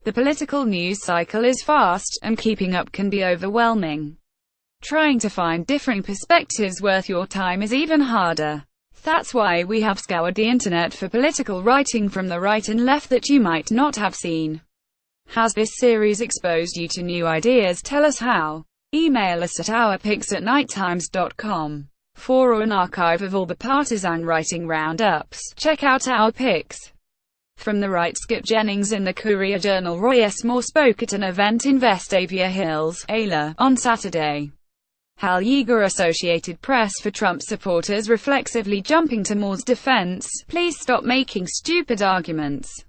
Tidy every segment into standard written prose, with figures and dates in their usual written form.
The political news cycle is fast, and keeping up can be overwhelming. Trying to find different perspectives worth your time is even harder. That's why we have scoured the internet for political writing from the right and left that you might not have seen. Has this series exposed you to new ideas? Tell us how. Email us at ourpicks@nighttimes.com. For an archive of all the partisan writing roundups, check out Our Picks. From the right, Skip Jennings in the Courier-Journal. Roy S. Moore spoke at an event in Vestavia Hills, Ayla, on Saturday. Hal Yeager, Associated Press. For Trump supporters reflexively jumping to Moore's defense, please stop making stupid arguments.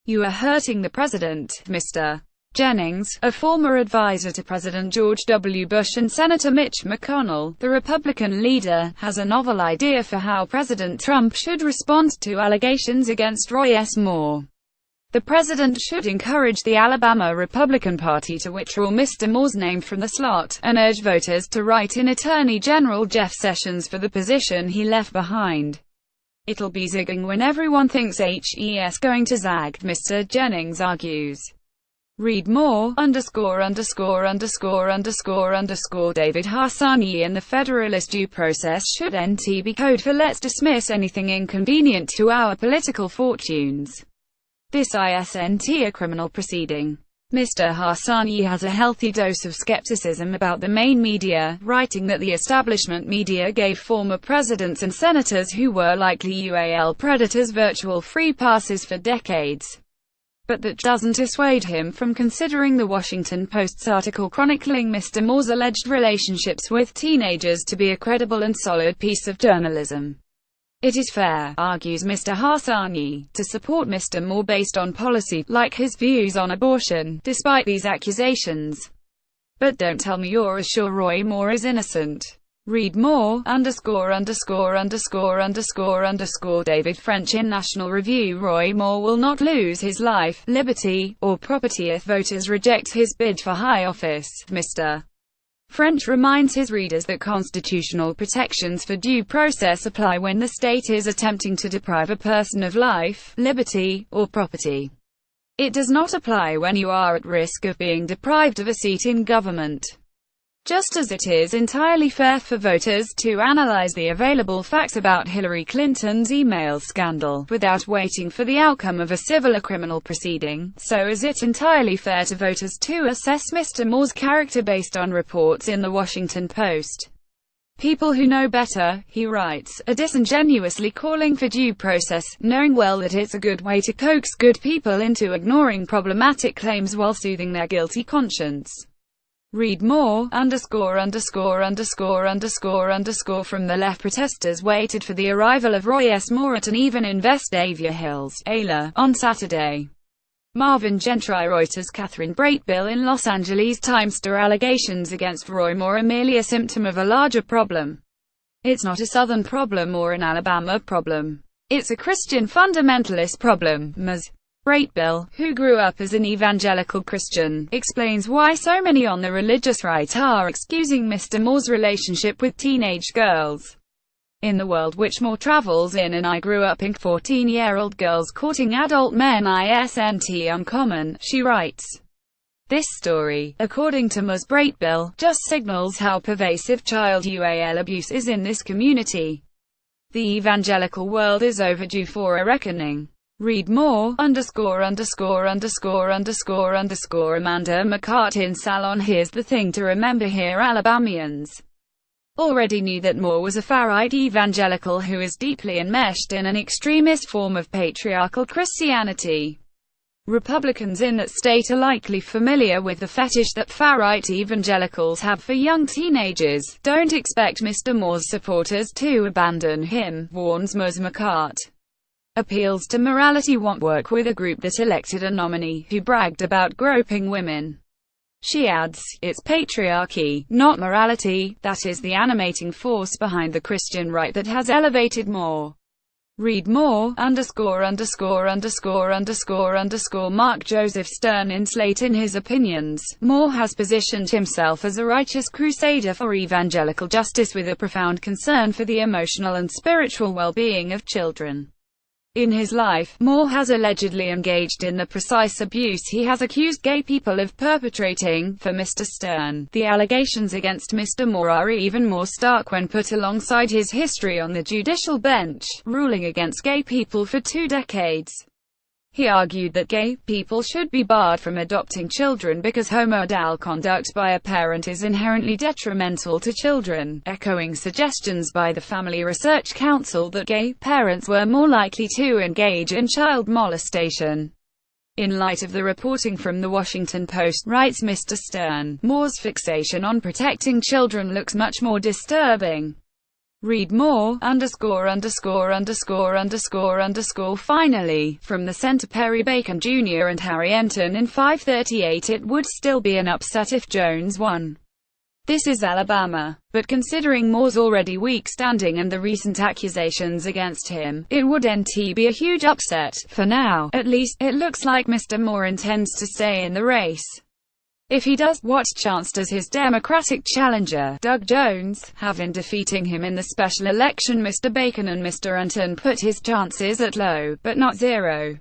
You are hurting the president, Mr. Jennings, a former advisor to President George W. Bush and Senator Mitch McConnell, the Republican leader, has a novel idea for how President Trump should respond to allegations against Roy S. Moore. The president should encourage the Alabama Republican Party to withdraw Mr. Moore's name from the slot, and urge voters to write in Attorney General Jeff Sessions for the position he left behind. It'll be zigging when everyone thinks he's going to zag, Mr. Jennings argues. Read more, ___________. David Harsani in the Federalist. Due process should NT be code for let's dismiss anything inconvenient to our political fortunes. This isn't a criminal proceeding. Mr. Harsani has a healthy dose of skepticism about the main media, writing that the establishment media gave former presidents and senators who were likely UAL predators virtual free passes for decades. But that doesn't dissuade him from considering the Washington Post's article chronicling Mr. Moore's alleged relationships with teenagers to be a credible and solid piece of journalism. It is fair, argues Mr. Harsani, to support Mr. Moore based on policy, like his views on abortion, despite these accusations. But don't tell me you're as sure Roy Moore is innocent. Read more, __________. David French in National Review. Roy Moore will not lose his life, liberty, or property if voters reject his bid for high office, Mr. French reminds his readers that constitutional protections for due process apply when the state is attempting to deprive a person of life, liberty, or property. It does not apply when you are at risk of being deprived of a seat in government. Just as it is entirely fair for voters to analyze the available facts about Hillary Clinton's email scandal, without waiting for the outcome of a civil or criminal proceeding, so is it entirely fair to voters to assess Mr. Moore's character based on reports in the Washington Post. People who know better, he writes, are disingenuously calling for due process, knowing well that it's a good way to coax good people into ignoring problematic claims while soothing their guilty conscience. Read more, _________. From the left. Protesters waited for the arrival of Roy S. Moore at an event in Vestavia Hills, Ayla, on Saturday. Marvin Gentry. Reuters. Catherine Bratebill in Los Angeles Times. Allegations against Roy Moore are merely a symptom of a larger problem. It's not a Southern problem or an Alabama problem. It's a Christian fundamentalist problem. Ms. Bratebill, who grew up as an evangelical Christian, explains why so many on the religious right are excusing Mr. Moore's relationship with teenage girls. In the world which Moore travels in and I grew up in, 14-year-old girls courting adult men isn't uncommon, she writes. This story, according to Ms. Bratebill, just signals how pervasive child UAL abuse is in this community. The evangelical world is overdue for a reckoning. Read more, ________. Amanda McCart in Salon. Here's the thing to remember here: Alabamians already knew that Moore was a far-right evangelical who is deeply enmeshed in an extremist form of patriarchal Christianity. Republicans in that state are likely familiar with the fetish that far-right evangelicals have for young teenagers. Don't expect Mr. Moore's supporters to abandon him, warns Ms. McCart. Appeals to morality won't work with a group that elected a nominee who bragged about groping women. She adds, it's patriarchy, not morality, that is the animating force behind the Christian right that has elevated Moore. Read more, _______. Mark Joseph Stern in Slate. In his opinions, Moore has positioned himself as a righteous crusader for evangelical justice with a profound concern for the emotional and spiritual well-being of children. In his life, Moore has allegedly engaged in the precise abuse he has accused gay people of perpetrating. For Mr. Stern, the allegations against Mr. Moore are even more stark when put alongside his history on the judicial bench, ruling against gay people for 2 decades. He argued that gay people should be barred from adopting children because homosexual conduct by a parent is inherently detrimental to children, echoing suggestions by the Family Research Council that gay parents were more likely to engage in child molestation. In light of the reporting from the Washington Post, writes Mr. Stern, Moore's fixation on protecting children looks much more disturbing. Read more, ___________. Finally, from the center Perry Bacon Jr. and Harry Enton in 538, it would still be an upset if Jones won. This is Alabama. But considering Moore's already weak standing and the recent accusations against him, it would be a huge upset. For now, at least, it looks like Mr. Moore intends to stay in the race. If he does, what chance does his Democratic challenger, Doug Jones, have in defeating him in the special election? Mr. Bacon and Mr. Enton put his chances at low, but not zero.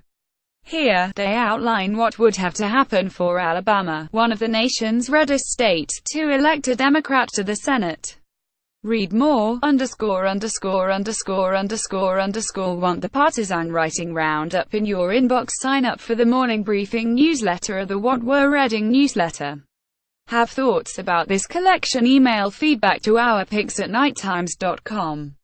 Here, they outline what would have to happen for Alabama, one of the nation's reddest states, to elect a Democrat to the Senate. Read more, ____________. Want the partisan writing roundup in your inbox? Sign up for the Morning Briefing newsletter or the What We're Reading newsletter. Have thoughts about this collection? Email feedback to ourpigs@nighttimes.com.